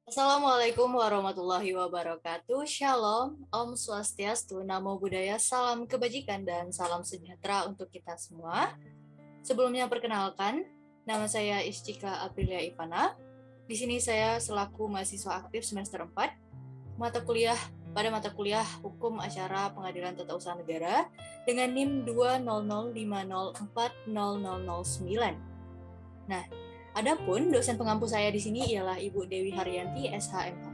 Assalamualaikum warahmatullahi wabarakatuh. Shalom, Om Swastiastu, Namo Buddhaya, salam kebajikan dan salam sejahtera untuk kita semua. Sebelumnya perkenalkan, nama saya Istika Aprilia Ivana. Di sini saya selaku mahasiswa aktif semester 4, pada mata kuliah Hukum Acara Pengadilan Tata Usaha Negara dengan NIM 200504009. Nah, adapun dosen pengampu saya di sini ialah Ibu Dewi Haryanti, SHMH.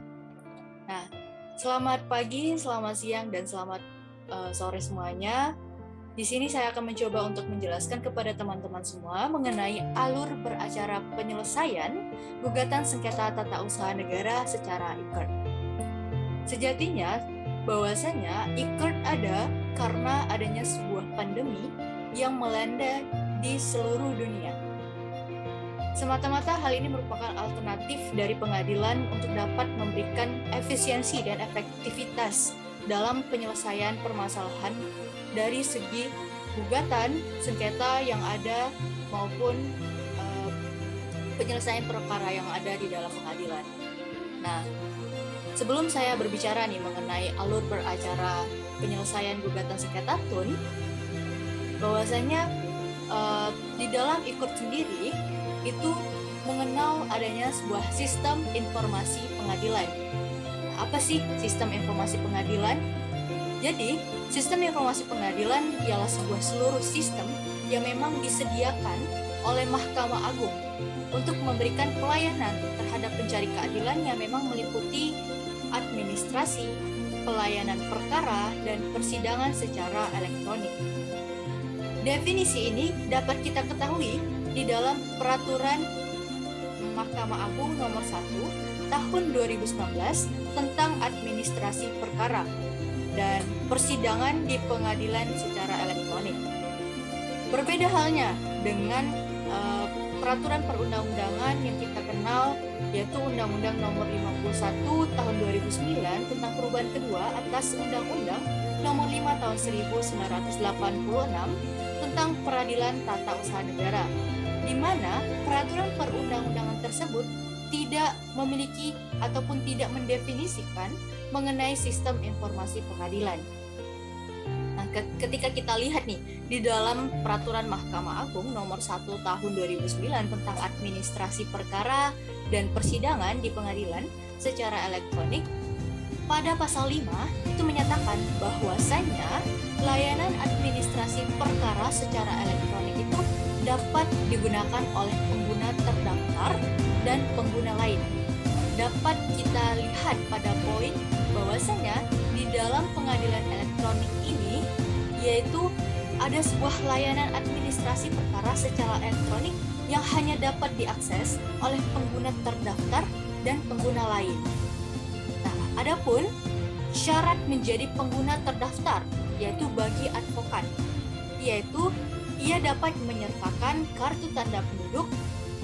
Nah, selamat pagi, selamat siang, dan selamat sore semuanya. Di sini saya akan mencoba untuk menjelaskan kepada teman-teman semua mengenai alur beracara penyelesaian gugatan sengketa tata usaha negara secara ICERT. Sejatinya, bahwasanya ICERT ada karena adanya sebuah pandemi yang melanda di seluruh dunia. Semata-mata hal ini merupakan alternatif dari pengadilan untuk dapat memberikan efisiensi dan efektivitas dalam penyelesaian permasalahan dari segi gugatan, sengketa yang ada maupun penyelesaian perkara yang ada di dalam pengadilan. Nah, sebelum saya berbicara nih mengenai alur beracara penyelesaian gugatan sengketa TUN, bahwasanya di dalam ICERT sendiri itu mengenal adanya sebuah sistem informasi pengadilan. Nah, apa sih sistem informasi pengadilan? Jadi, sistem informasi pengadilan ialah sebuah seluruh sistem yang memang disediakan oleh Mahkamah Agung untuk memberikan pelayanan terhadap pencari keadilan yang memang meliputi administrasi, pelayanan perkara, dan persidangan secara elektronik. Definisi ini dapat kita ketahui di dalam Peraturan Mahkamah Agung Nomor 1 Tahun 2019 tentang administrasi perkara dan persidangan di pengadilan secara elektronik. Berbeda halnya dengan peraturan perundang-undangan yang kita kenal, yaitu Undang-Undang Nomor 51 Tahun 2009 tentang perubahan kedua atas Undang-Undang Nomor 5 Tahun 1986 tentang Peradilan Tata Usaha Negara, di mana peraturan perundang-undangan tersebut tidak memiliki ataupun tidak mendefinisikan mengenai sistem informasi pengadilan. Nah, ketika kita lihat nih di dalam Peraturan Mahkamah Agung Nomor 1 Tahun 2009 tentang administrasi perkara dan persidangan di pengadilan secara elektronik, pada pasal 5 itu menyatakan bahwasanya layanan administrasi perkara secara elektronik itu dapat digunakan oleh pengguna terdaftar dan pengguna lain. Dapat kita lihat pada poin bahwasanya di dalam pengadilan elektronik ini yaitu ada sebuah layanan administrasi perkara secara elektronik yang hanya dapat diakses oleh pengguna terdaftar dan pengguna lain. Nah, adapun syarat menjadi pengguna terdaftar yaitu bagi advokat, yaitu ia dapat menyertakan kartu tanda penduduk,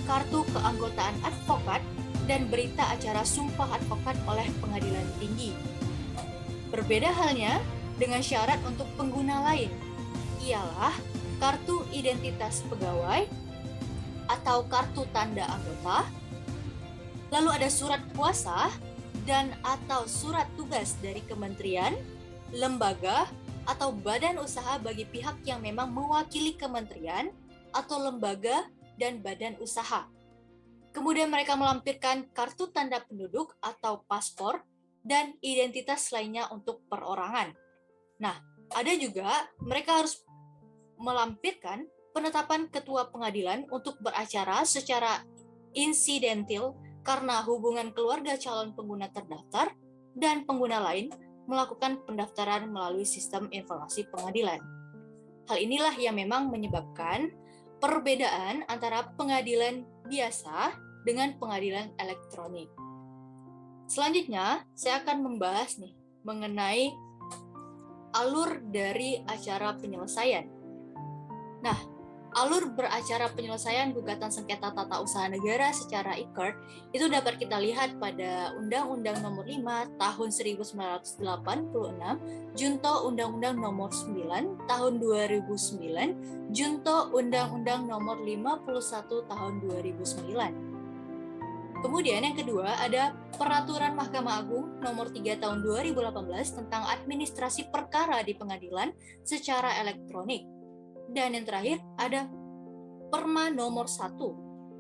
kartu keanggotaan advokat, dan berita acara sumpah advokat oleh pengadilan tinggi. Berbeda halnya dengan syarat untuk pengguna lain, ialah kartu identitas pegawai atau kartu tanda anggota, lalu ada surat kuasa dan atau surat tugas dari kementerian, lembaga, atau badan usaha bagi pihak yang memang mewakili kementerian atau lembaga dan badan usaha. Kemudian mereka melampirkan kartu tanda penduduk atau paspor dan identitas lainnya untuk perorangan. Nah, ada juga mereka harus melampirkan penetapan ketua pengadilan untuk beracara secara insidentil karena hubungan keluarga calon pengguna terdaftar dan pengguna lain melakukan pendaftaran melalui sistem informasi pengadilan. Hal inilah yang memang menyebabkan perbedaan antara pengadilan biasa dengan pengadilan elektronik. Selanjutnya, saya akan membahas nih mengenai alur dari acara penyelesaian. Nah, alur beracara penyelesaian gugatan sengketa tata usaha negara secara ICERT itu dapat kita lihat pada Undang-Undang Nomor 5 Tahun 1986, Junto Undang-Undang Nomor 9 Tahun 2009, Junto Undang-Undang Nomor 51 Tahun 2009. Kemudian yang kedua ada Peraturan Mahkamah Agung Nomor 3 Tahun 2018 tentang administrasi perkara di pengadilan secara elektronik. Dan yang terakhir ada Perma Nomor 1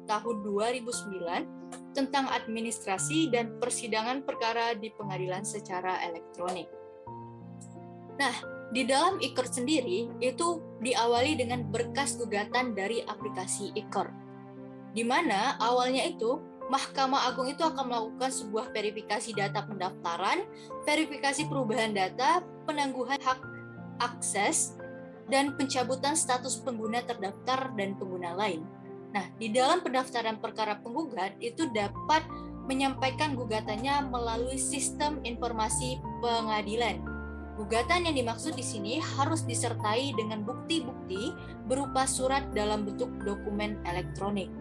Tahun 2009 tentang administrasi dan persidangan perkara di pengadilan secara elektronik. Nah, di dalam IKOR sendiri itu diawali dengan berkas gugatan dari aplikasi IKOR, di mana awalnya itu Mahkamah Agung itu akan melakukan sebuah verifikasi data pendaftaran, verifikasi perubahan data, penangguhan hak akses, dan pencabutan status pengguna terdaftar dan pengguna lain. Nah, di dalam pendaftaran perkara penggugat itu dapat menyampaikan gugatannya melalui sistem informasi pengadilan. Gugatan yang dimaksud di sini harus disertai dengan bukti-bukti berupa surat dalam bentuk dokumen elektronik.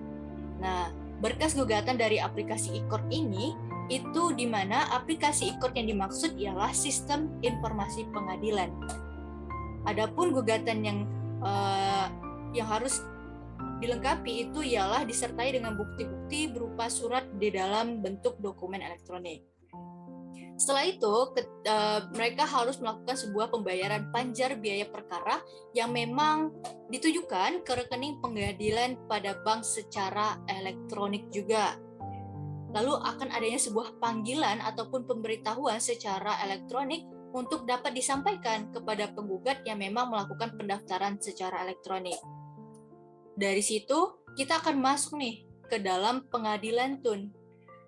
Nah, berkas gugatan dari aplikasi IKOR ini itu di mana aplikasi IKOR yang dimaksud ialah sistem informasi pengadilan. Adapun gugatan yang harus dilengkapi itu ialah disertai dengan bukti-bukti berupa surat di dalam bentuk dokumen elektronik. Setelah itu, mereka harus melakukan sebuah pembayaran panjar biaya perkara yang memang ditujukan ke rekening pengadilan pada bank secara elektronik juga. Lalu akan adanya sebuah panggilan ataupun pemberitahuan secara elektronik untuk dapat disampaikan kepada penggugat yang memang melakukan pendaftaran secara elektronik. Dari situ, kita akan masuk nih ke dalam pengadilan TUN.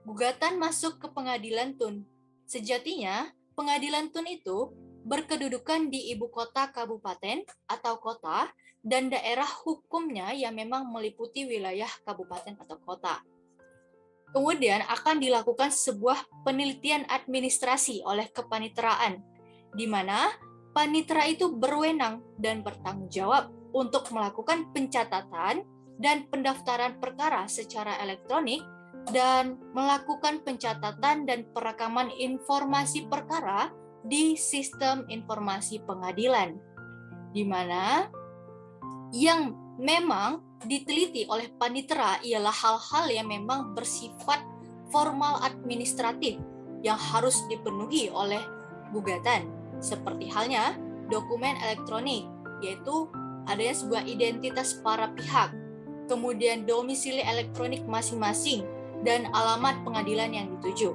Gugatan masuk ke pengadilan TUN. Sejatinya, pengadilan TUN itu berkedudukan di ibu kota kabupaten atau kota dan daerah hukumnya yang memang meliputi wilayah kabupaten atau kota. Kemudian akan dilakukan sebuah penelitian administrasi oleh kepaniteraan, di mana panitera itu berwenang dan bertanggung jawab untuk melakukan pencatatan dan pendaftaran perkara secara elektronik dan melakukan pencatatan dan perekaman informasi perkara di sistem informasi pengadilan, di mana yang memang diteliti oleh panitera ialah hal-hal yang memang bersifat formal administratif yang harus dipenuhi oleh gugatan, seperti halnya dokumen elektronik, yaitu adanya sebuah identitas para pihak, kemudian domisili elektronik masing-masing, dan alamat pengadilan yang dituju.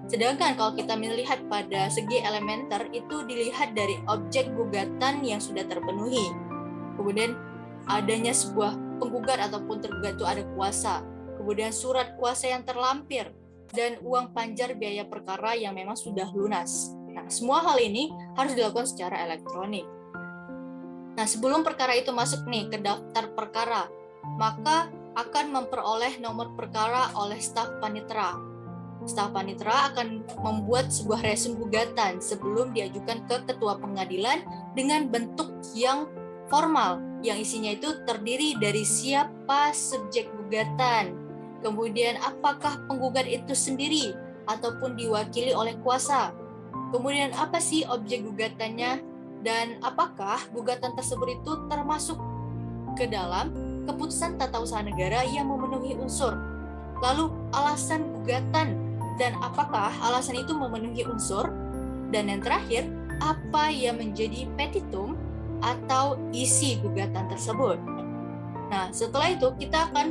Sedangkan kalau kita melihat pada segi elementer, itu dilihat dari objek gugatan yang sudah terpenuhi. Kemudian adanya sebuah penggugat ataupun tergugat itu ada kuasa, kemudian surat kuasa yang terlampir, dan uang panjar biaya perkara yang memang sudah lunas. Nah, semua hal ini harus dilakukan secara elektronik. Nah, sebelum perkara itu masuk nih ke daftar perkara, maka akan memperoleh nomor perkara oleh staf panitera. Staf panitera akan membuat sebuah resum gugatan sebelum diajukan ke ketua pengadilan dengan bentuk yang formal, yang isinya itu terdiri dari siapa subjek gugatan, kemudian apakah penggugat itu sendiri ataupun diwakili oleh kuasa, kemudian apa sih objek gugatannya, dan apakah gugatan tersebut itu termasuk ke dalam keputusan tata usaha negara yang memenuhi unsur. Lalu alasan gugatan dan apakah alasan itu memenuhi unsur. Dan yang terakhir, apa yang menjadi petitum atau isi gugatan tersebut. Nah, setelah itu kita akan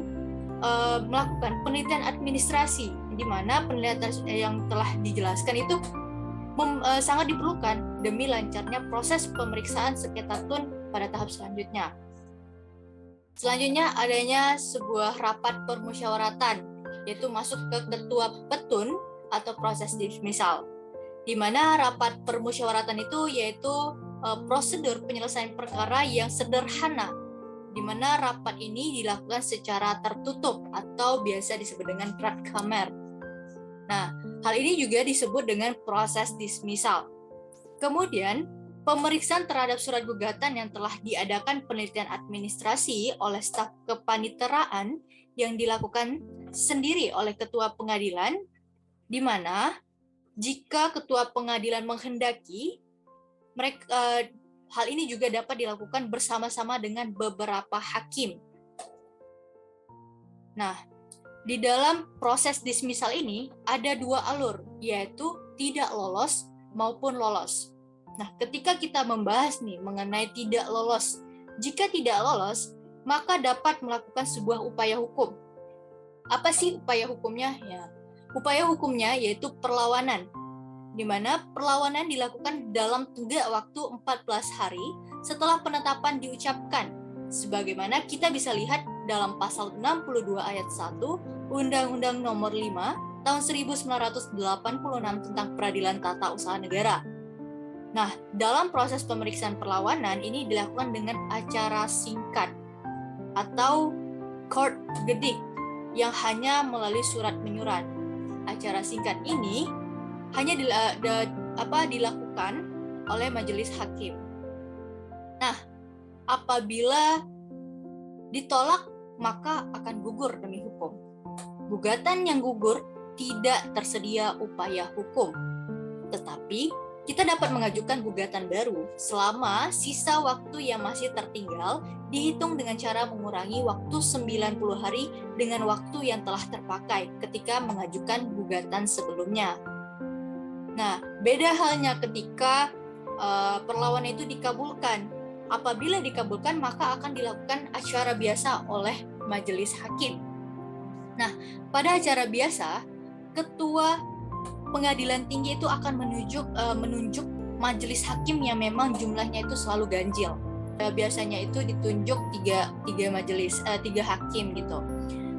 melakukan penelitian administrasi, di mana penelitian yang telah dijelaskan itu sangat diperlukan demi lancarnya proses pemeriksaan sengketa TUN pada tahap selanjutnya. Selanjutnya adanya sebuah rapat permusyawaratan, yaitu masuk ke ketua petun atau proses dismisal, di mana rapat permusyawaratan itu yaitu prosedur penyelesaian perkara yang sederhana, di mana rapat ini dilakukan secara tertutup atau biasa disebut dengan Ratkamer. Nah, hal ini juga disebut dengan proses dismisal. Kemudian, pemeriksaan terhadap surat gugatan yang telah diadakan penelitian administrasi oleh staf kepaniteraan yang dilakukan sendiri oleh ketua pengadilan, di mana jika ketua pengadilan menghendaki, hal ini juga dapat dilakukan bersama-sama dengan beberapa hakim. Nah, Di dalam proses dismissal ini ada dua alur, yaitu tidak lolos maupun lolos. Nah, ketika kita membahas nih mengenai tidak lolos, jika tidak lolos, maka dapat melakukan sebuah upaya hukum. Apa sih upaya hukumnya? Ya, upaya hukumnya yaitu perlawanan, di mana perlawanan dilakukan dalam tenggat waktu 14 hari setelah penetapan diucapkan, sebagaimana kita bisa lihat dalam pasal 62 ayat 1 Undang-Undang Nomor 5 tahun 1986 tentang Peradilan Tata Usaha Negara. Nah, dalam proses pemeriksaan perlawanan ini dilakukan dengan acara singkat atau court verdict yang hanya melalui surat menyurat. Acara singkat ini hanya dilakukan oleh majelis hakim. Nah, apabila ditolak maka akan gugur demi hukum. Gugatan yang gugur tidak tersedia upaya hukum, tetapi kita dapat mengajukan gugatan baru selama sisa waktu yang masih tertinggal dihitung dengan cara mengurangi waktu 90 hari dengan waktu yang telah terpakai ketika mengajukan gugatan sebelumnya. Nah, beda halnya ketika perlawanan itu dikabulkan. Apabila dikabulkan, maka akan dilakukan acara biasa oleh majelis hakim. Nah, pada acara biasa, ketua pengadilan tinggi itu akan menunjuk majelis hakim yang memang jumlahnya itu selalu ganjil. Biasanya itu ditunjuk tiga hakim gitu.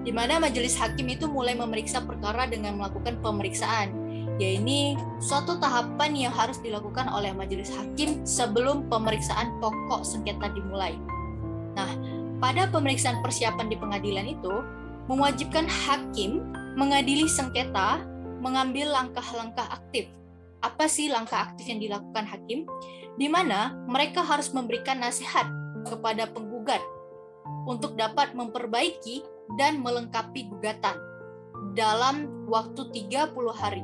Di mana majelis hakim itu mulai memeriksa perkara dengan melakukan pemeriksaan. Ya, ini suatu tahapan yang harus dilakukan oleh majelis hakim sebelum pemeriksaan pokok sengketa dimulai. Nah, pada pemeriksaan persiapan di pengadilan itu mewajibkan hakim mengadili sengketa mengambil langkah-langkah aktif. Apa sih langkah aktif yang dilakukan hakim? Di mana mereka harus memberikan nasihat kepada penggugat untuk dapat memperbaiki dan melengkapi gugatan dalam waktu 30 hari.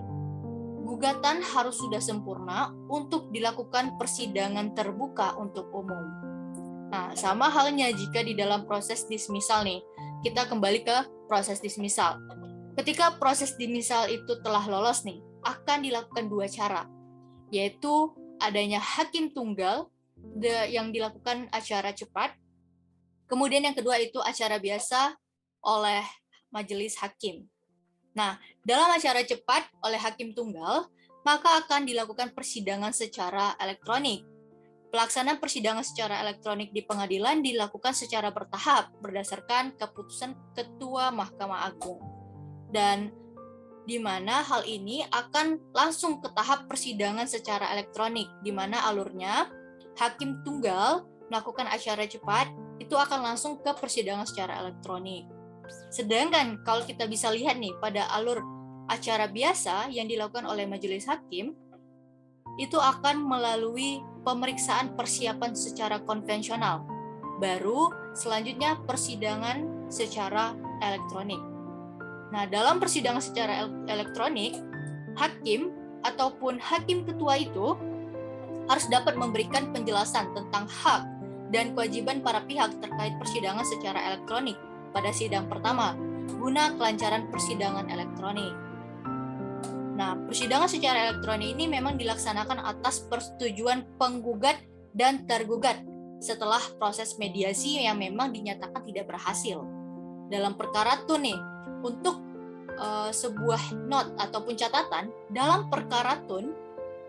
Gugatan harus sudah sempurna untuk dilakukan persidangan terbuka untuk umum. Nah, sama halnya jika di dalam proses dismissal nih, kita kembali ke proses dismissal. Ketika proses dismissal itu telah lolos nih, akan dilakukan dua cara, yaitu adanya hakim tunggal yang dilakukan acara cepat, kemudian yang kedua itu acara biasa oleh majelis hakim. Nah, dalam acara cepat oleh hakim tunggal, maka akan dilakukan persidangan secara elektronik. Pelaksanaan persidangan secara elektronik di pengadilan dilakukan secara bertahap berdasarkan keputusan Ketua Mahkamah Agung. Dan di mana hal ini akan langsung ke tahap persidangan secara elektronik, di mana alurnya hakim tunggal melakukan acara cepat, itu akan langsung ke persidangan secara elektronik. Sedangkan kalau kita bisa lihat nih pada alur acara biasa yang dilakukan oleh majelis hakim, itu akan melalui pemeriksaan persiapan secara konvensional. Baru selanjutnya persidangan secara elektronik. Nah, dalam persidangan secara elektronik, hakim ataupun hakim ketua itu harus dapat memberikan penjelasan tentang hak dan kewajiban para pihak terkait persidangan secara elektronik pada sidang pertama, guna kelancaran persidangan elektronik. Nah, persidangan secara elektronik ini memang dilaksanakan atas persetujuan penggugat dan tergugat setelah proses mediasi yang memang dinyatakan tidak berhasil. Dalam perkara itu nih, untuk sebuah not ataupun catatan, dalam perkara tun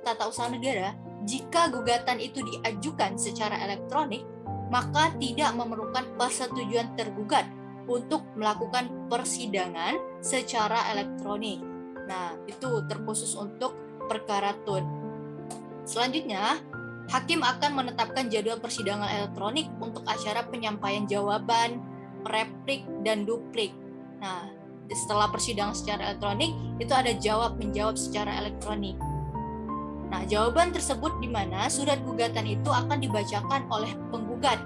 tata usaha negara, jika gugatan itu diajukan secara elektronik, maka tidak memerlukan persetujuan tergugat untuk melakukan persidangan secara elektronik. Nah, itu terkhusus untuk perkara tun. Selanjutnya, hakim akan menetapkan jadwal persidangan elektronik untuk acara penyampaian jawaban, replik, dan duplik. Nah, setelah persidangan secara elektronik, itu ada jawab-menjawab secara elektronik. Nah, jawaban tersebut di mana surat gugatan itu akan dibacakan oleh penggugat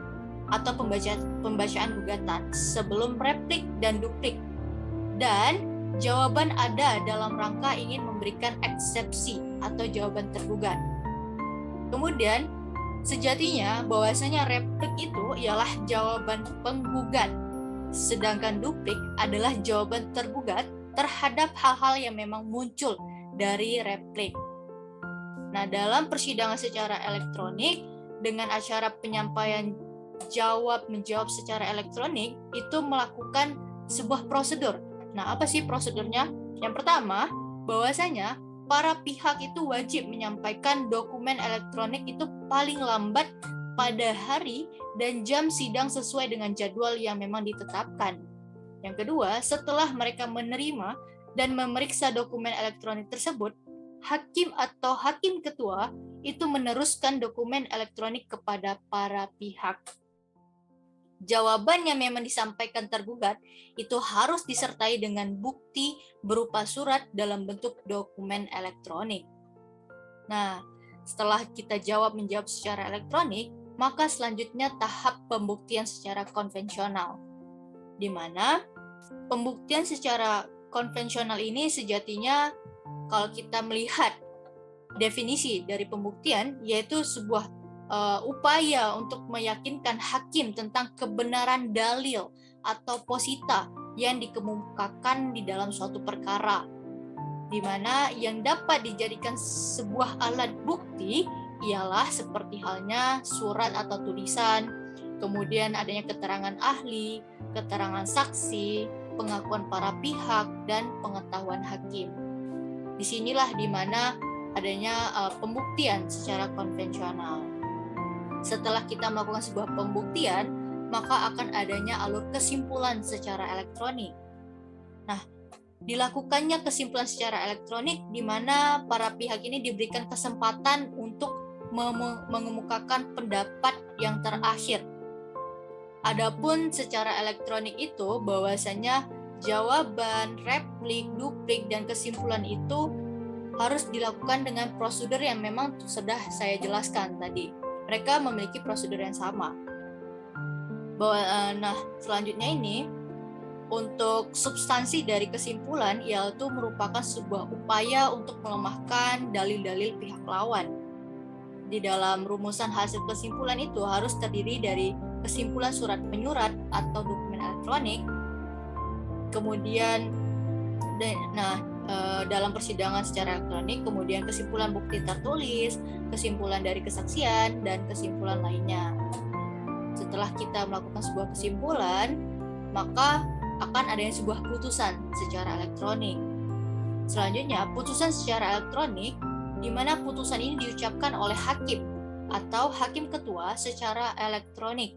atau pembacaan gugatan sebelum replik dan duplik. Dan jawaban ada dalam rangka ingin memberikan eksepsi atau jawaban tergugat. Kemudian, sejatinya bahwasanya replik itu ialah jawaban penggugat sedangkan duplik adalah jawaban tergugat terhadap hal-hal yang memang muncul dari replik. Nah, dalam persidangan secara elektronik dengan acara penyampaian jawab-menjawab secara elektronik itu melakukan sebuah prosedur. Nah, apa sih prosedurnya? Yang pertama, bahwasanya para pihak itu wajib menyampaikan dokumen elektronik itu paling lambat pada hari dan jam sidang sesuai dengan jadwal yang memang ditetapkan. Yang kedua, setelah mereka menerima dan memeriksa dokumen elektronik tersebut, hakim atau hakim ketua itu meneruskan dokumen elektronik kepada para pihak. Jawaban yang memang disampaikan tergugat itu harus disertai dengan bukti berupa surat dalam bentuk dokumen elektronik. Nah, setelah kita jawab-menjawab secara elektronik, maka selanjutnya tahap pembuktian secara konvensional, di mana pembuktian secara konvensional ini sejatinya kalau kita melihat definisi dari pembuktian, yaitu sebuah upaya untuk meyakinkan hakim tentang kebenaran dalil atau posita yang dikemukakan di dalam suatu perkara, di mana yang dapat dijadikan sebuah alat bukti ialah seperti halnya surat atau tulisan, kemudian adanya keterangan ahli, keterangan saksi, pengakuan para pihak, dan pengetahuan hakim. Disinilah di mana adanya pembuktian secara konvensional. Setelah kita melakukan sebuah pembuktian, maka akan adanya alur kesimpulan secara elektronik. Nah, dilakukannya kesimpulan secara elektronik di mana para pihak ini diberikan kesempatan untuk mengemukakan pendapat yang terakhir. Adapun secara elektronik itu bahwasanya jawaban, replik, duplik, dan kesimpulan itu harus dilakukan dengan prosedur yang memang sudah saya jelaskan tadi. Mereka memiliki prosedur yang sama. Nah, selanjutnya ini untuk substansi dari kesimpulan yaitu merupakan sebuah upaya untuk melemahkan dalil-dalil pihak lawan. Di dalam rumusan hasil kesimpulan itu harus terdiri dari kesimpulan surat menyurat atau dokumen elektronik, kemudian dalam persidangan secara elektronik, kemudian kesimpulan bukti tertulis, kesimpulan dari kesaksian, dan kesimpulan lainnya. Setelah kita melakukan sebuah kesimpulan, maka akan adanya sebuah putusan secara elektronik. Selanjutnya, putusan secara elektronik, di mana putusan ini diucapkan oleh hakim atau hakim ketua secara elektronik.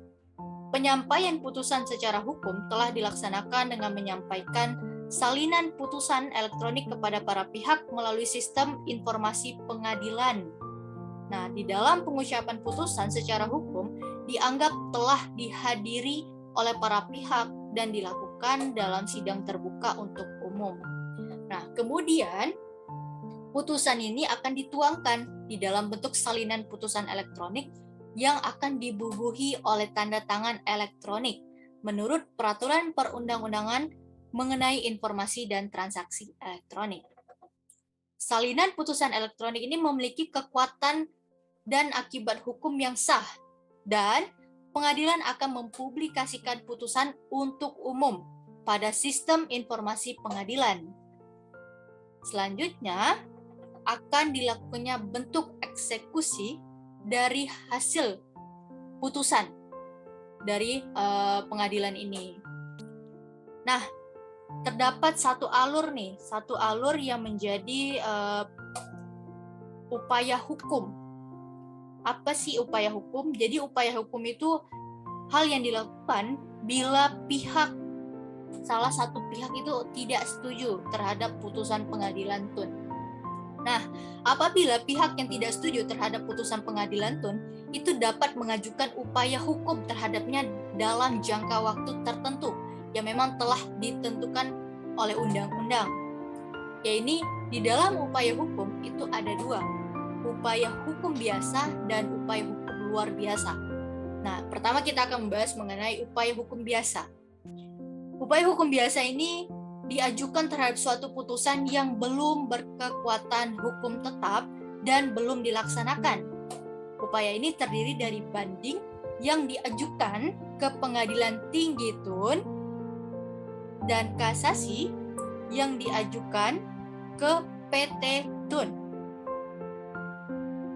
Penyampaian putusan secara hukum telah dilaksanakan dengan menyampaikan salinan putusan elektronik kepada para pihak melalui sistem informasi pengadilan. Nah, di dalam pengucapan putusan secara hukum dianggap telah dihadiri oleh para pihak dan dilakukan dalam sidang terbuka untuk umum. Nah, kemudian putusan ini akan dituangkan di dalam bentuk salinan putusan elektronik yang akan dibubuhi oleh tanda tangan elektronik menurut peraturan perundang-undangan mengenai informasi dan transaksi elektronik. Salinan putusan elektronik ini memiliki kekuatan dan akibat hukum yang sah, dan pengadilan akan mempublikasikan putusan untuk umum pada sistem informasi pengadilan. Selanjutnya, akan dilakukannya bentuk eksekusi dari hasil putusan dari pengadilan ini. Nah, terdapat satu alur yang menjadi upaya hukum. Apa sih upaya hukum? Jadi upaya hukum itu hal yang dilakukan bila salah satu pihak itu tidak setuju terhadap putusan pengadilan tun. Nah, apabila pihak yang tidak setuju terhadap putusan pengadilan tun itu dapat mengajukan upaya hukum terhadapnya dalam jangka waktu tertentu yang memang telah ditentukan oleh undang-undang. Ya, ini di dalam upaya hukum itu ada dua, upaya hukum biasa dan upaya hukum luar biasa. Nah, pertama kita akan membahas mengenai upaya hukum biasa. Upaya hukum biasa ini diajukan terhadap suatu putusan yang belum berkekuatan hukum tetap dan belum dilaksanakan. Upaya ini terdiri dari banding yang diajukan ke pengadilan tinggi tun dan kasasi yang diajukan ke PT Tun.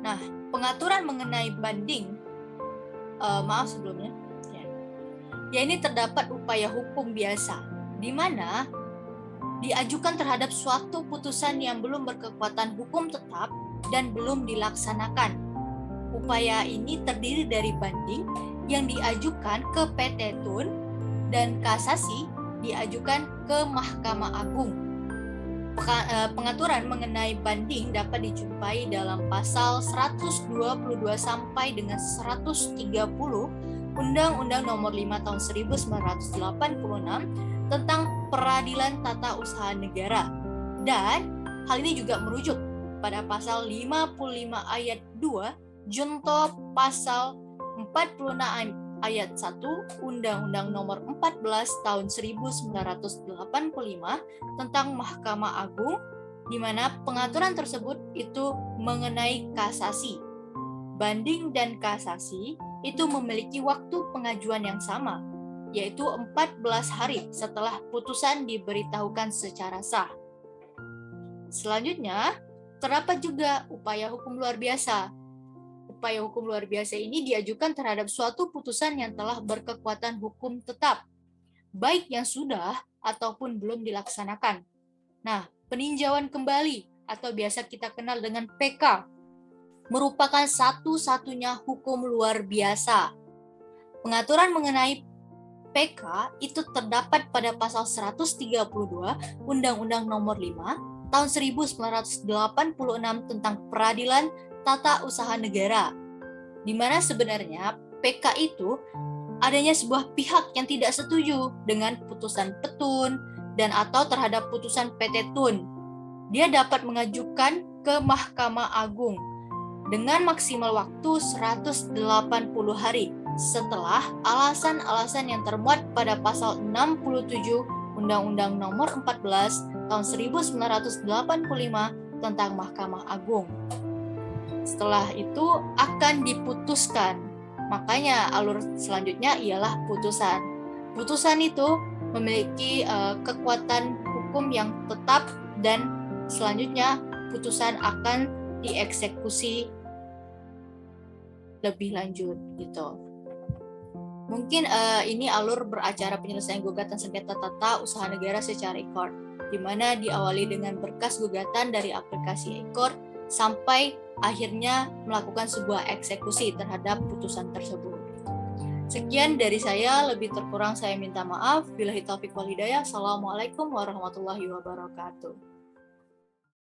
Nah, pengaturan mengenai banding, maaf sebelumnya, ya ini terdapat upaya hukum biasa, di mana diajukan terhadap suatu putusan yang belum berkekuatan hukum tetap dan belum dilaksanakan. Upaya ini terdiri dari banding yang diajukan ke PT Tun dan kasasi diajukan ke Mahkamah Agung. Pengaturan mengenai banding dapat dijumpai dalam pasal 122 sampai dengan 130 Undang-Undang Nomor 5 Tahun 1986 tentang Peradilan Tata Usaha Negara. Dan hal ini juga merujuk pada pasal 55 ayat 2 junto pasal 46 ayat 1 Undang-Undang Nomor 14 Tahun 1985 tentang Mahkamah Agung, di mana pengaturan tersebut itu mengenai kasasi. Banding dan kasasi itu memiliki waktu pengajuan yang sama, yaitu 14 hari setelah putusan diberitahukan secara sah. Selanjutnya, terdapat juga upaya hukum luar biasa. Upaya hukum luar biasa ini diajukan terhadap suatu putusan yang telah berkekuatan hukum tetap, baik yang sudah ataupun belum dilaksanakan. Nah, peninjauan kembali atau biasa kita kenal dengan PK merupakan satu-satunya hukum luar biasa. Pengaturan mengenai PK itu terdapat pada pasal 132 Undang-Undang Nomor 5 Tahun 1986 tentang Peradilan Tata Usaha Negara, di mana sebenarnya PK itu adanya sebuah pihak yang tidak setuju dengan putusan Petun dan atau terhadap putusan PT Tun. Dia dapat mengajukan ke Mahkamah Agung dengan maksimal waktu 180 hari setelah alasan-alasan yang termuat pada pasal 67 Undang-Undang Nomor 14 Tahun 1985 tentang Mahkamah Agung. Setelah itu akan diputuskan. Makanya alur selanjutnya ialah putusan. Putusan itu memiliki kekuatan hukum yang tetap dan selanjutnya putusan akan dieksekusi lebih lanjut gitu. Mungkin ini alur beracara penyelesaian gugatan sengketa tata usaha negara secara e-court, di mana diawali dengan berkas gugatan dari aplikasi e-court sampai akhirnya melakukan sebuah eksekusi terhadap putusan tersebut. Sekian dari saya, lebih terkurang saya minta maaf. Billahi taufiq wal hidayah. Assalamualaikum warahmatullahi wabarakatuh.